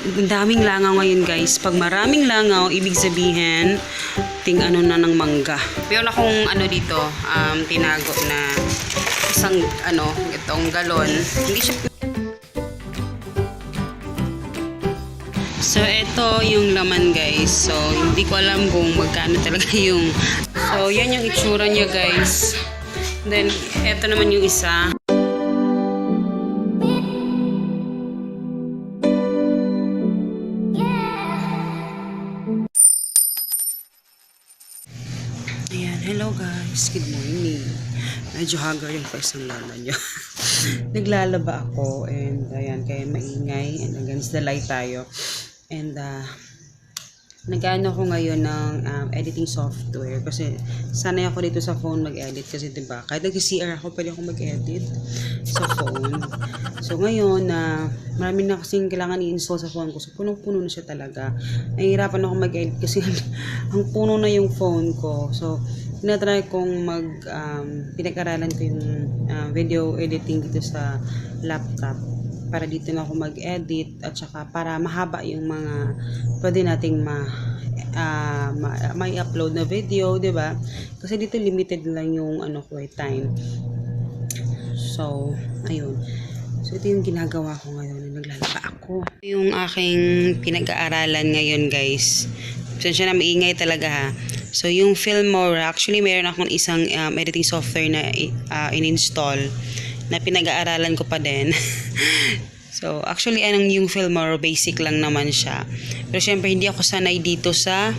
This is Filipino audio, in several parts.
Ang daming langaw ngayon guys. Pag maraming langaw, ibig sabihin, ano na ng mangga. Meron akong dito, tinago na isang itong galon. Hindi siya. So, ito yung laman guys. So, hindi ko alam kung magkano talaga yung. So, yan yung itsura niya guys. Then, ito naman yung isa. Ayan, hello guys. Good morning. Medyo haggard yung first ng lala nyo. Naglalaba ako and ayan, kaya maingay and against the light tayo. And nag-ano ko ngayon ng editing software kasi sanay ako dito sa phone mag-edit kasi diba, kahit nag-CR ako, pwede akong mag-edit sa phone. So ngayon, marami na kasing kailangan i-install sa phone ko. So punong-puno na siya talaga. Nahihirapan ako mag-edit kasi ang puno na yung phone ko. So tinatry kong pinag-aralan ko yung video editing dito sa laptop para dito na ako mag-edit at saka para mahaba yung mga pwede nating may upload na video, 'di ba? Kasi dito limited lang yung time. So, ayun. So, ito yung ginagawa ko ngayon. Naglalaba ako. Yung aking pinag-aaralan ngayon, guys. Pasensya na, maingay talaga ha. So, yung Filmora, actually, meron akong isang editing software na in-install na pinag-aaralan ko pa din. So, actually, yung Filmora, basic lang naman siya. Pero, syempre, hindi ako sanay dito sa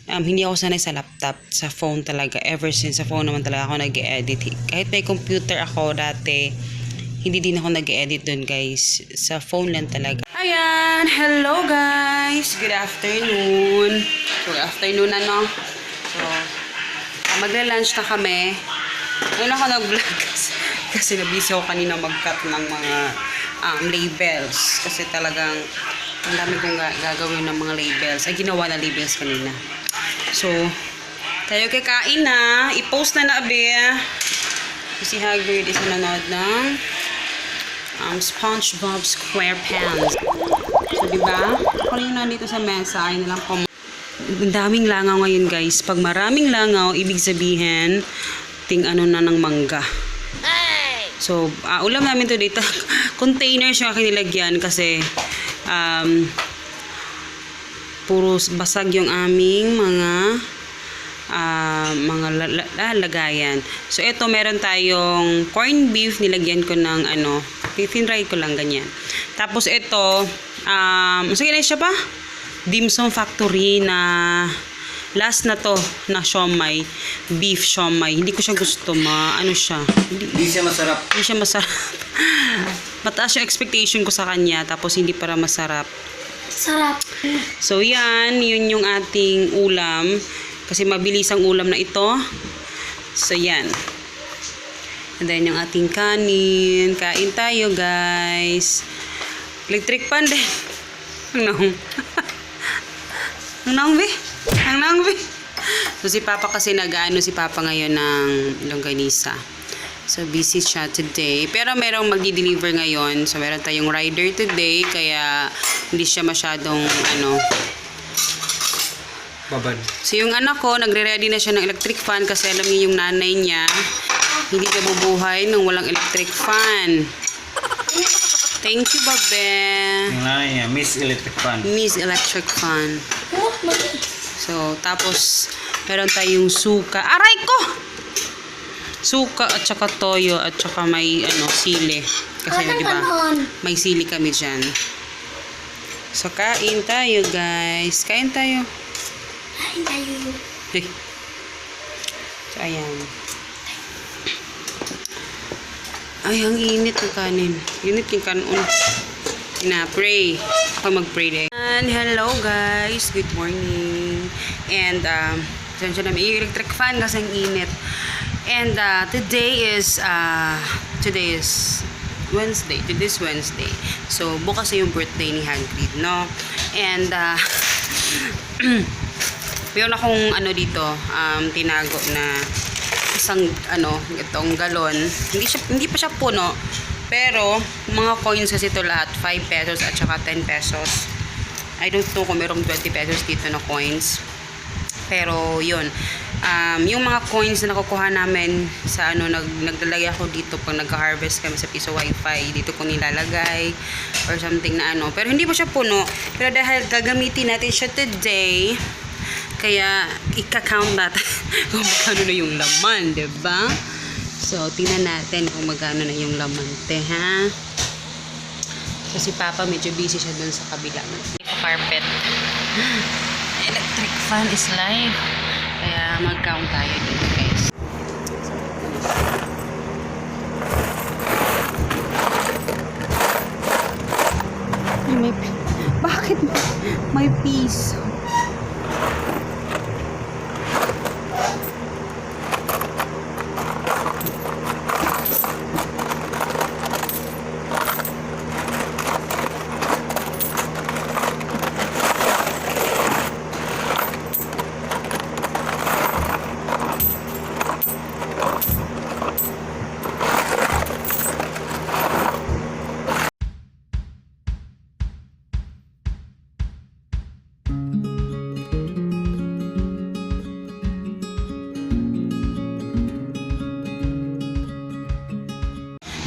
hindi ako sanay sa laptop, sa phone talaga. Ever since sa phone naman talaga ako nag-edit. Kahit may computer ako dati, hindi din ako nag-edit dun guys. Sa phone lang talaga. Ayan! Hello guys! Good afternoon! So, good afternoon So, magla-lunch na kami. Ngayon ako nag-vlog kasi nabisi ako kanina mag-cut ng mga labels. Kasi talagang ang dami kong gagawin ng mga labels. Ay, ginawa na labels kanina. So, tayo kakain na. I-post na abe. Si Hagrid is nanonood ng SpongeBob SquarePants. So, diba? Ako lang nandito sa mesa. Ay nalang po. Ang daming langaw ngayon, guys. Pag maraming langaw, ibig sabihin, ano na ng mangga. So, ulam namin to dito. Container siya kinilagyan kasi puro basag yung aming mga lagayan. So, ito meron tayong corned beef, nilagyan ko ng tinry ko lang ganyan. Tapos ito, sige na siya pa? Dim Sum Factory na last na to na siomai, beef siomai. Hindi ko siya gusto, siya. Hindi siya masarap. Hindi siya masarap. Mataas yung expectation ko sa kanya, tapos hindi para masarap. Sarap. So, yun yung ating ulam. Kasi mabilis ang ulam na ito. So, yan. And then, yung ating kanin. Kain tayo, guys. Electric pan din. Ang naong. Ang naong, be. Ang naong, be. So, si Papa kasi si Papa ngayon ng longganisa. So, busy siya today. Pero merong magdi-deliver ngayon. So, meron tayong rider today. Kaya, hindi siya masyadong, Babad. So, yung anak ko, nagre-ready na siya ng electric fan kasi alam niyo yung nanay niya, hindi ka bubuhay nang walang electric fan. Thank you, Babe. Yung nanay niya, Miss Electric Fan. Miss Electric Fan. So, tapos, meron tayong suka. Aray ko! Suka at saka toyo at saka may sili. Kasi di ba? May sili kami diyan. So kain tayo, guys. Kain tayo. Kain tayo. So ayan. Ay, ang init ng kanin. Init yung kanon. Pray. Ako mag-pray din. And hello, guys. Good morning. And sensya na may electric fan kasi ang init. And today is Wednesday. Today's Wednesday. So, bukas yung birthday ni Hagrid, no? And meron akong dito, tinago na isang itong galon. Hindi pa siya puno. Pero, mga coins kasi ito lahat, 5 pesos at saka 10 pesos. I don't know kung merong 20 pesos dito na coins. Pero, yun. Yung mga coins na nakukuha namin sa naglalagay ako dito pag nag-harvest kami sa Piso Wi-Fi. Dito ko nilalagay or something na Pero hindi pa siya puno. Pero dahil gagamitin natin siya today, kaya ika-count natin kung magkano na yung laman, diba? So, tingnan natin kung magkano na yung laman, ha? So, si Papa medyo busy siya dun sa kabila. Carpet. Electric fan is live. Kaya mag-count tayo dito, guys. Bakit may piece?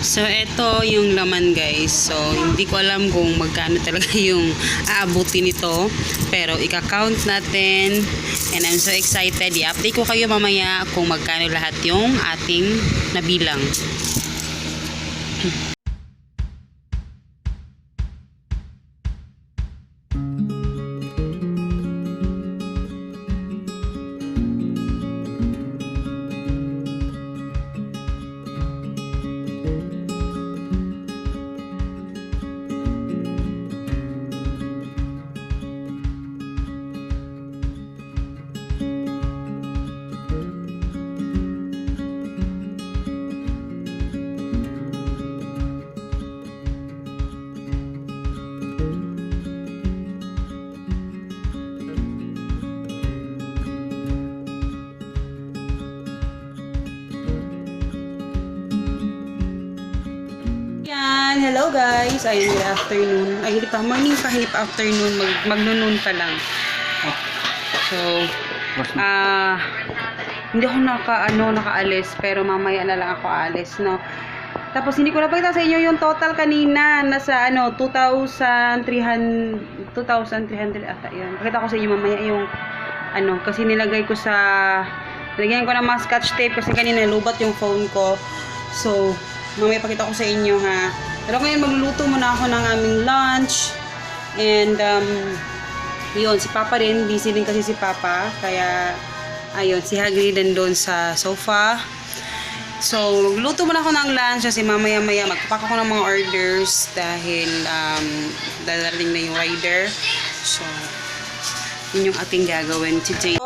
So, ito yung laman, guys. So, hindi ko alam kung magkano talaga yung aabutin nito. Pero, ika-count natin. And I'm so excited. I-update ko kayo mamaya kung magkano lahat yung ating nabilang. Hello guys! Ayun, good afternoon. Ay, hindi pa. Morning pa, hindi pa afternoon. Magno-noon pa lang. So, hindi ako nakaalis. Pero mamaya na lang ako aalis, no? Tapos, hindi ko napakita sa inyo yung total kanina. Nasa, 2,300 ata yun. Pakita ko sa inyo mamaya yung, kasi nilagay ko nilagyan ko ng mga scotch tape kasi kanina lubat yung phone ko. So, mamaya pakita ko sa inyo, ha? Pero ngayon magluluto muna ako ng aming lunch. And yun, si Papa rin, busy din kasi si Papa. Kaya ayun, si Hagrid doon sa sofa. So, magluluto muna ako ng lunch kasi mamaya-maya magpapak ako ng mga orders dahil dadating na yung rider. So, yun yung ating gagawin today.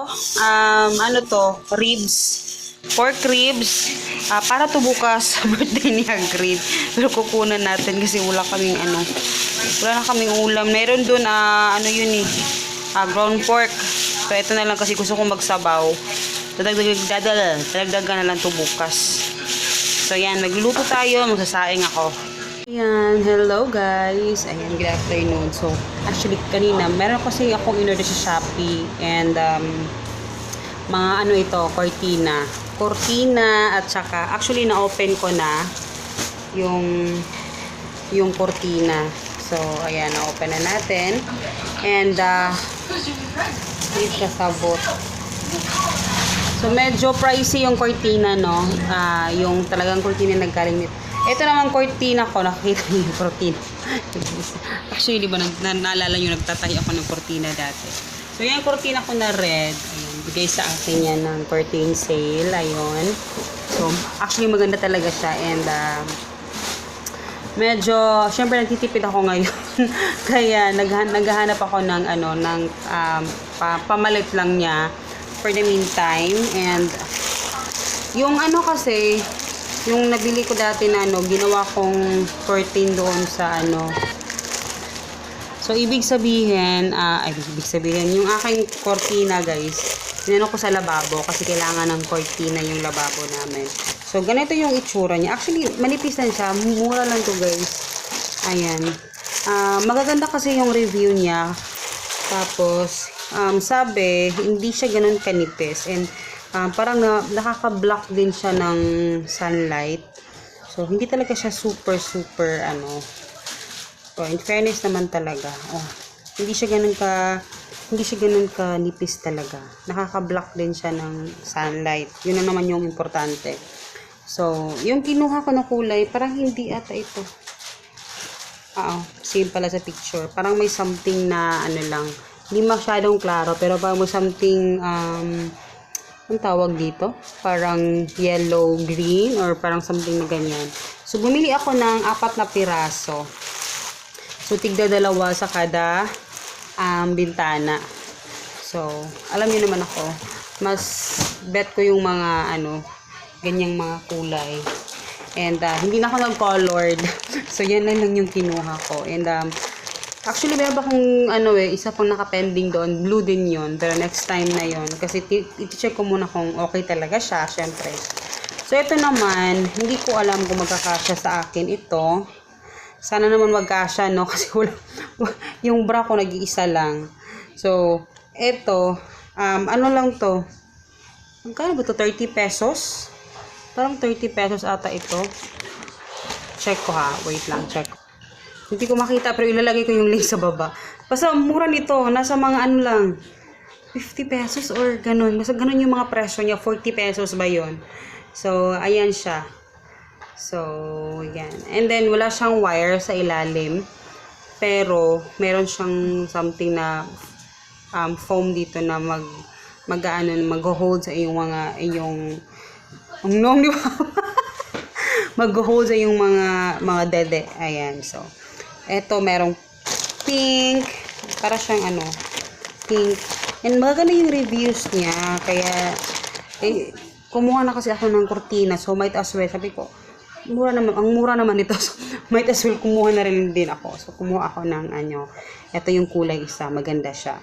Ribs. Pork ribs. Para to bukas sa birthday ni Hagrid. Pero kukunan natin kasi wala na kaming ulam. Meron doon, ground pork. So, ito na lang kasi gusto kong magsabaw. Dadagdagan na lang to bukas. So, yan. Magluluto tayo. Magsasaing ako. Ayan. Hello, guys. Ayan, good afternoon. So, actually, kanina, meron kasi akong in-order sa Shopee. And, mga cortina at saka actually na-open ko na yung cortina. So ayan, na-open na natin. And ito sabot. So medyo pricey yung cortina, no? Yung talagang cortina nagkaring nito. Ito naman cortina ko, nakita niyo yung cortina. Actually, di ba naalala nyo, nagtatahi ako ng cortina dati. So yung cortina ko na red, ayun, bigay sa akin yan ng curtain sale, ayun. So actually maganda talaga siya and medyo, syempre nagtitipid ako ngayon. Kaya naghahanap ako ng pamalit lang niya for the meantime. And yung kasi, yung nabili ko dati na ginawa kong curtain doon sa So, ibig sabihin, yung aking cortina, guys, Inano ko sa lababo kasi kailangan ng cortina yung lababo namin. So, ganito yung itsura niya. Actually, manipis lang siya. Mura lang to guys. Ayan. Magaganda kasi yung review niya. Tapos, sabi, hindi siya ganun kanipis. And, parang nakaka-block din siya ng sunlight. So, hindi talaga siya super, so, in fairness naman talaga. Hindi siya ganun ka nipis talaga. Nakaka-block din siya ng sunlight. Yun na naman yung importante. So, yung kinuha ko na kulay, parang hindi ata ito. Same pala sa picture. Parang may something na, lang, hindi masyadong klaro, pero parang may something, ang tawag dito? Parang yellow-green, or parang something na ganyan. So, bumili ako ng 4 na piraso. So, tigda 2 sa kada bintana. So, alam niyo naman ako, mas bet ko yung mga ganyang mga kulay. And hindi na ako nag-colored. So, yan lang yung kinuha ko. And actually, meron akong isa pang nakapending doon. Blue din yon. Pero next time na yon. Kasi iti-check ko muna kung okay talaga siya, syempre. So, ito naman, hindi ko alam kung magkakasya sa akin ito. Sana naman magkasya, no? Kasi yung bra ko nag-iisa lang. So, ito, ano lang to? Magkano ba to? 30 pesos? Parang 30 pesos ata ito. Check ko ha. Wait lang, check. Hindi ko makita, pero ilalagay ko yung link sa baba. Basta mura nito. Nasa mga lang. 50 pesos or ganun. Basta ganun yung mga presyo niya. 40 pesos ba yun? So, ayan siya. So, yan. And then, wala siyang wire sa ilalim. Pero, meron siyang something na foam dito na mag-hold sa iyong di ba? Mag-hold sa iyong mga dede. Ayan. So, eto, merong pink. Para siyang pink. And maganda yung reviews niya. Kaya, kumuha na kasi ako ng kurtina. So, might as well. Sabi ko, ang mura naman ito. So, might as well kumuha na rin din ako. So, kumuha ako ng ito yung kulay isa. Maganda siya.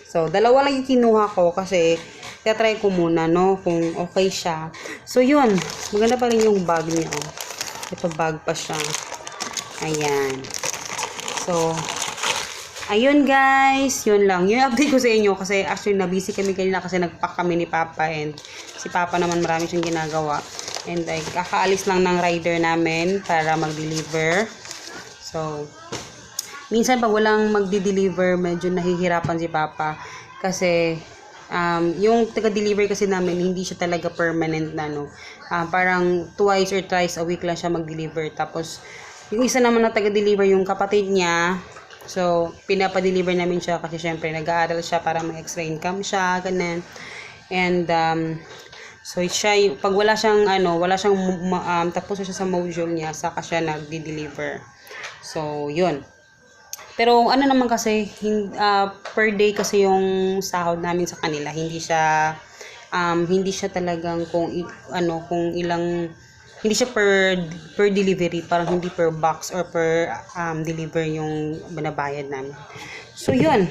So, 2 lang yung kinuha ko kasi try ko muna, no? Kung okay siya. So, yun. Maganda pa rin yung bag niya, Ito bag pa siya. Ayan. So, ayun guys. Yun lang. Yung update ko sa inyo kasi actually na-busy kami kanina kasi nag-pack kami ni Papa and si Papa naman marami siyang ginagawa. And kakaalis lang ng rider namin para mag-deliver. So, minsan pag walang magdi-deliver, medyo nahihirapan si Papa. Kasi, yung taga-deliver kasi namin, hindi siya talaga permanent na, parang twice or thrice a week lang siya mag-deliver. Tapos, yung isa naman na taga-deliver, yung kapatid niya, so, pinapa-deliver namin siya kasi syempre, nag-aaral siya para may extra income siya, ganun. And, so, siya, pag wala siyang, tapos siya sa module niya, saka siya nagdi-deliver. So, yun. Pero, naman kasi, per day kasi yung sahod namin sa kanila, hindi siya talagang kung ilang, hindi siya per delivery, parang hindi per box or per deliver yung binabayad namin. So, yun.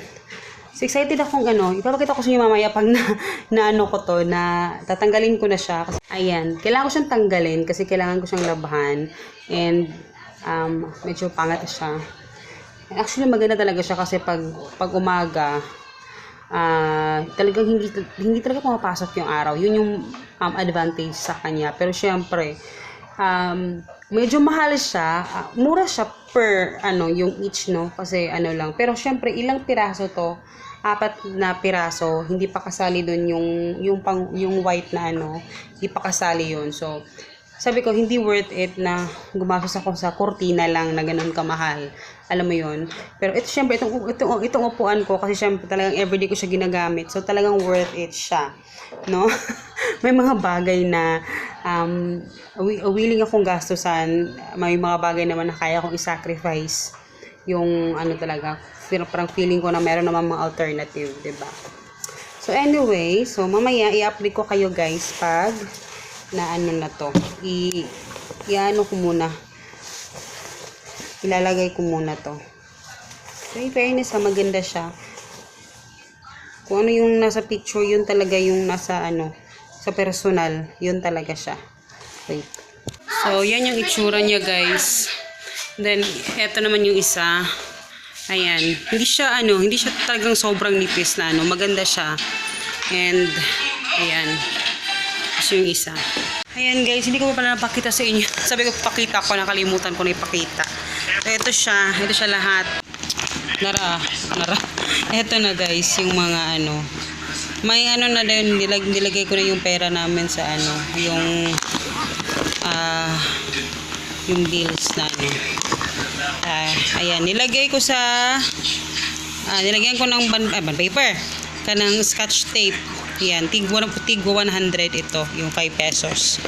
So, excited akong ipapakita ko sa inyo mamaya pag na tatanggalin ko na siya. Kasi, ayan, kailangan ko siyang tanggalin kasi kailangan ko siyang labhan. And, medyo pangat siya. Actually, maganda talaga siya kasi pag umaga, talagang hindi talaga pumapasok yung araw. Yun yung advantage sa kanya. Pero, syempre, medyo mahal siya. Mura siya per, yung each, no? Kasi, lang. Pero, syempre, ilang piraso to? 4 na piraso, hindi pa kasali doon yung white na hindi pa kasali yun. So, sabi ko, hindi worth it na gumastos ako sa kurtina lang na ganun kamahal. Alam mo yun? Pero ito, syempre, itong upuan ko, kasi syempre talagang everyday ko siya ginagamit. So, talagang worth it siya. No? May mga bagay na willing akong gastusan. May mga bagay naman na kaya akong i-sacrifice. Yung talaga, parang feeling ko na meron naman mga alternative, diba? So, anyway, so mamaya i-update ko kayo guys pag na na to. Ko muna. Ilalagay ko muna to. So, in fairness, maganda siya. Kung ano yung nasa picture, yun talaga yung nasa ano, sa personal, yun talaga siya. Wait. So, yan yung itsura niya, guys. Then, eto naman yung isa. Ayan. Hindi siya talagang sobrang nipis na ano. Maganda siya. And, ayan. Ito yung isa. Ayan, guys. Hindi ko pa pala napakita sa inyo. Sabi ko, pakita ko. Nakalimutan ko na ipakita. So, ito siya. Ito siya lahat. Nara. Ito na, guys. Yung mga ano. May ano na din. Nilagay ko na yung pera namin sa ano. Yung bills na ano. Ayan, nilagay ko sa nilagyan ko ng band paper kanang scotch tape. Yan, tig 100 ito, yung 5 pesos.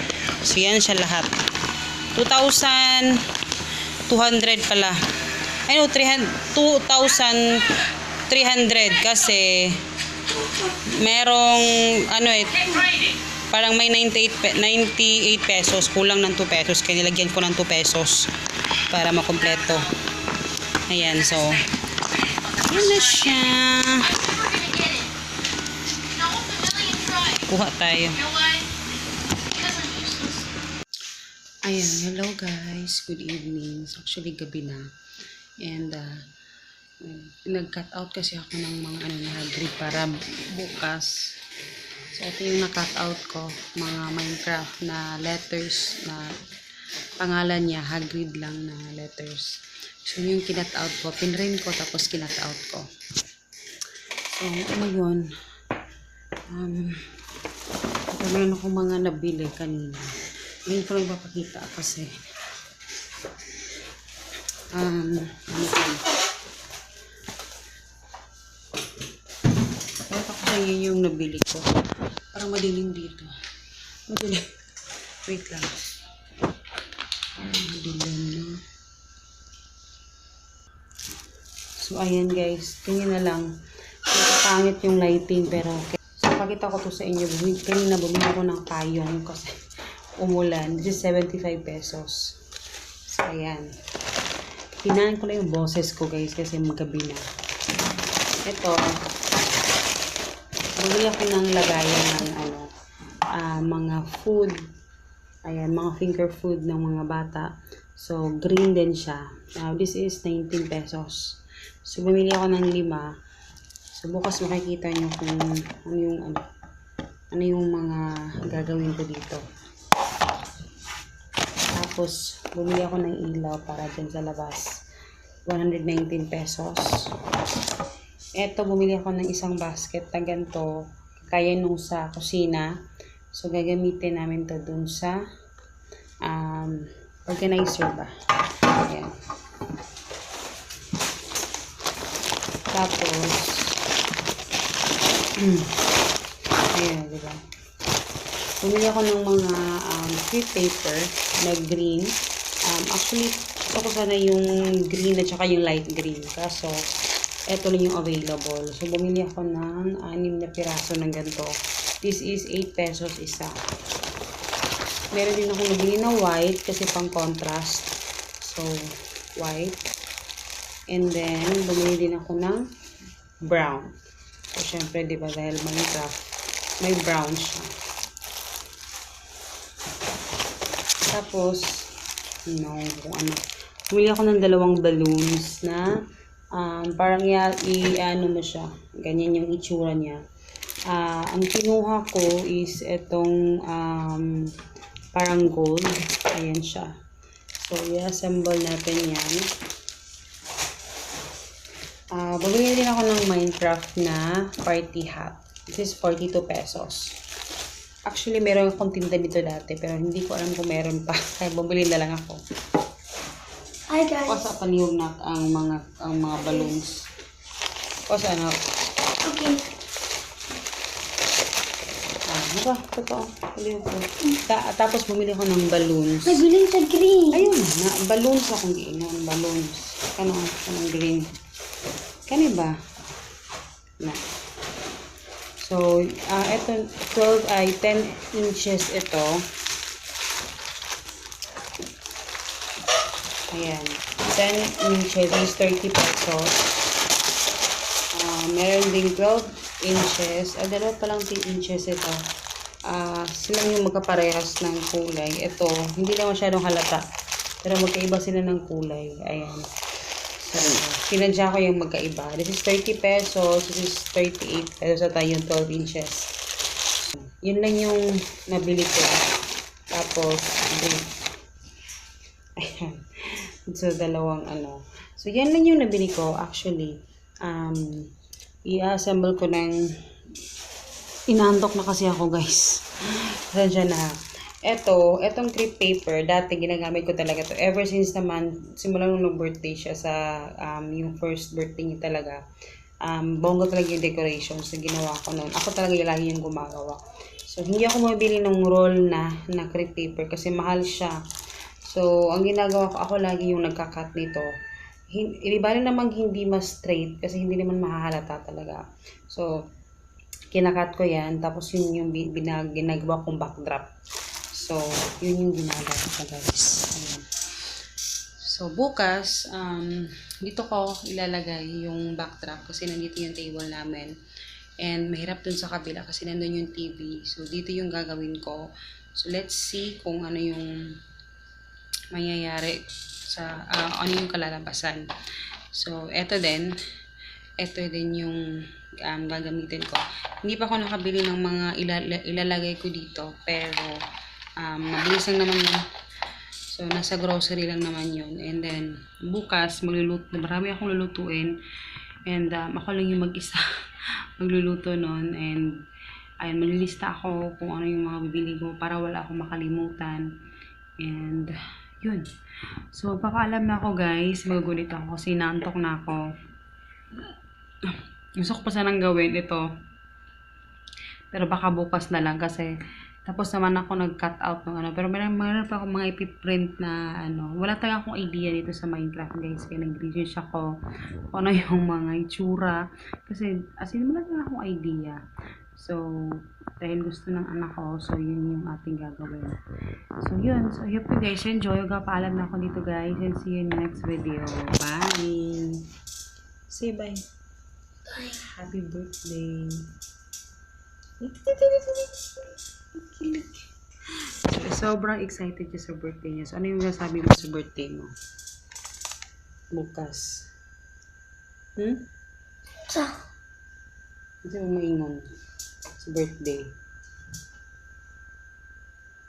So yan siya lahat. 2,200 pala. Ay no, 2,300 kasi merong ano parang may 98 pesos, kulang ng 2 pesos. Kaya nilagyan ko ng 2 pesos para makompleto. Ayan, so yun na siya. Kuha tayo. Ayan, hello guys. Good evening. So, actually, gabi na. And, nag-cut out kasi ako ng mga Hagrid para bukas. So, ito yung na-cut out ko. Mga Minecraft na letters na pangalan niya. Hagrid lang na letters. So, yung kinat out ko. Pinrint ko tapos kinat out ko. So, ngayon, meron akong mga nabili kanina. Ngayon ko lang papakita kasi ano ko sa inyo yung nabili ko. Parang madilim dito. Madilim. Wait lang. Madilim na. So, ayan guys. Tingnan na lang. Pangit yung lighting pero okay. So, pakita ko to sa inyo. Kanina bumili ko ng payong kasi umulan. This is 75 pesos. So, ayan. Hinaan ko na yung boses ko guys kasi magabi na. Ito. Bumili ako ng lagayan ng mga food. Ayan, mga finger food ng mga bata. So, green din siya. Now, this is 19 pesos. So, bumili ako ng 5. So, bukas makikita nyo kung ano yung mga gagawin ko dito. Tapos, bumili ako ng ilaw para dyan sa labas. 119 pesos. Eto, bumili ako ng isang basket na ganito. Kaya nung sa kusina. So, gagamitin namin to dun sa organizer ba. Ayan. Tapos, ayan, diba? Bumili ako ng mga crepe paper na green. Actually, gusto ko sana yung green at saka yung light green. Kaso, eto lang yung available. So, bumili ako ng 6 na piraso ng ganito. This is 8 pesos isa. Meron din ako nabili na white kasi pang contrast. So, white. And then, bumili din ako ng brown. So, syempre, di ba, dahil Minecraft, may brown siya. Tapos, bumili ako ng 2 balloons na parang i-ano mo siya. Ganyan yung itsura niya. Ang kinuha ko is itong parang gold. Ayan siya. So, i-assemble natin yan. Bumili din ako ng Minecraft na party hat. This is 42 pesos. Actually, meron akong tinda dito dati, pero hindi ko alam kung meron pa. Kaya bumili na lang ako. Hi guys. Kosa paniyog na ang mga balloons. Kosa ano? Okay. Totoo. Tapos bumili ako ng balloons. Nagbiling sa green. Ayun, balloons akong giinon. Balloons. Kanong green. Kani ba? Na. So, ito, 10 inches ito. Ayan. 10 inches is 30 pesos. Meron ding 12 inches. Dalawa pa lang 10 inches ito. Sila yung magkaparehas ng kulay. Ito, hindi na masyadong halata. Pero magkaiba sila ng kulay. Ayan. So, sinadya ko yung magkaiba. This is 30 pesos. This is 38 pesos at yung 12 inches. So, yun lang yung nabili ko. Tapos, ayan. So, dalawang ano. So, yan lang yung nabili ko. Actually, i-assemble ko ng inaantok na kasi ako, guys. Saan na. Etong crepe paper, dati ginagamit ko talaga to. Ever since naman, simula nung nag-birthday siya sa, yung first birthday niya talaga. Bongga talaga yung decorations na ginawa ko noon. Ako talaga yung lagi yung gumagawa. So, hindi ako mabili ng roll na crepe paper kasi mahal siya. So, ang ginagawa ko, ako lagi yung nagka-cut nito. Ibali namang hindi mas straight kasi hindi naman mahahalata talaga. So, kinakat ko yan. Tapos, yun yung ginagawa kong backdrop. So, yun yung ginagawa ko, guys. Ayan. So, bukas, dito ko ilalagay yung backdrop kasi nandito yung table namin. And mahirap dun sa kabila kasi nandun yung TV. So, dito yung gagawin ko. So, let's see kung ano yung mangyayari sa ano yung kalalabasan. So, eto din yung gagamitin ko. Hindi pa ako nakabili ng mga ilalagay ko dito, pero mabilis lang naman yun. So, nasa grocery lang naman yun. And then, bukas, marami akong lulutuin. And ako lang yung mag-isa magluluto nun. And, ayun, malilista ako kung ano yung mga bibili ko para wala akong makalimutan. And, yun. So, papaalam na ako, guys. Magugulit ako kasi naantok na ako. Gusto ko pa sanang gawin ito. Pero baka bukas na lang kasi tapos naman ako nag-cut out ng ano. Pero meron pa ako mga ipiprint na ano. Wala talaga akong idea dito sa Minecraft, guys. Kaya nag-research ako kung ano yung mga itsura. Kasi as in, wala talaga akong idea. So, dahil gusto ng anak ko, so yun yung ating gagawin. So, yun. So, I hope you guys enjoy. Paalam na ako dito, guys. And see you in the next video. Bye! Say bye. Bye. Happy birthday. Sobrang excited siya sa birthday niya. So, ano yung masasabi mo sa birthday mo? Bukas. So, Kasi mo maingon sa birthday.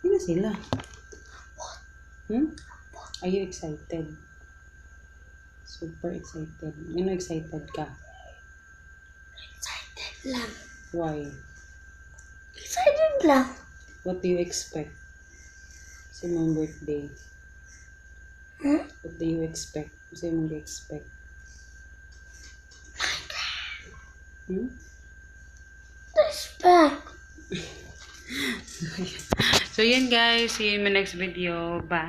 Hindi na sila. Are you excited? Super excited. Ano excited ka? excited lang. Why? Excited lang. What do you expect sa mong birthday? What do you expect? Sa mong expect? Respect. So, yun guys. See you in my next video. Bye.